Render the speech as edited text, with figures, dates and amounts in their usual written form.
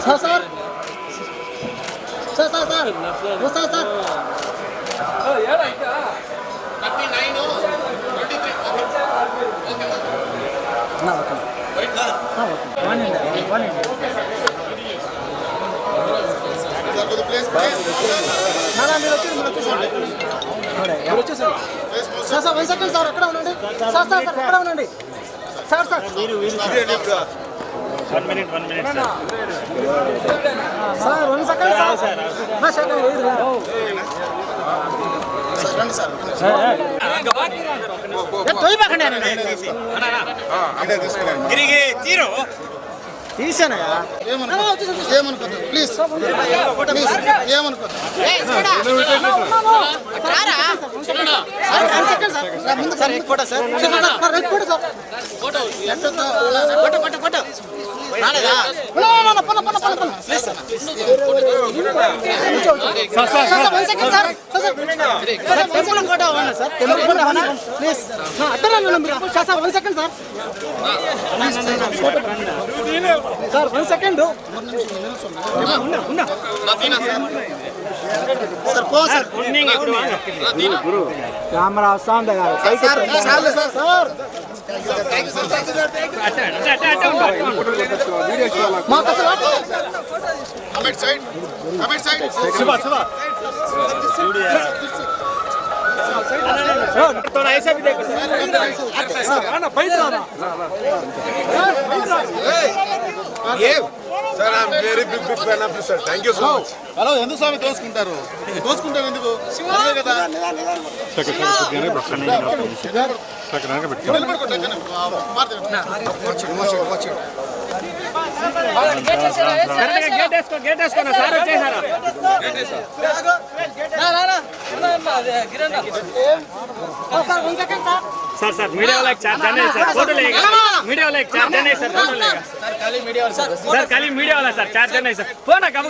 Sir sir sir sir sir వస్తా sir sir sir 1 second sir అక్కడ ఉండండి sir sir sir అక్కడ ఉండండి sir sir 1 minute sir 1 second sir నా second తీసాను ఏమనుకోద్దు ప్లీజ్ ఏమనుకోద్దు సార్ 1 సెకండ్ సార్ పో సార్ కెమెరా వస్తుంది సార్ थोड़ा ऐसा भी देखो Sir, I'm very big fan of you, sir. Thank you so much. Hello ఎందుకు స్వామి తోసుకుంటారు ఎందుకు కదా सर सर मीडिया वाला एक चार्ज जाने सर फोटो लेगा मीडिया वाला एक चार्ज जाने सर फोटो लेगा सर खाली मीडिया वाला सर चार्ज जाने सर फोन कब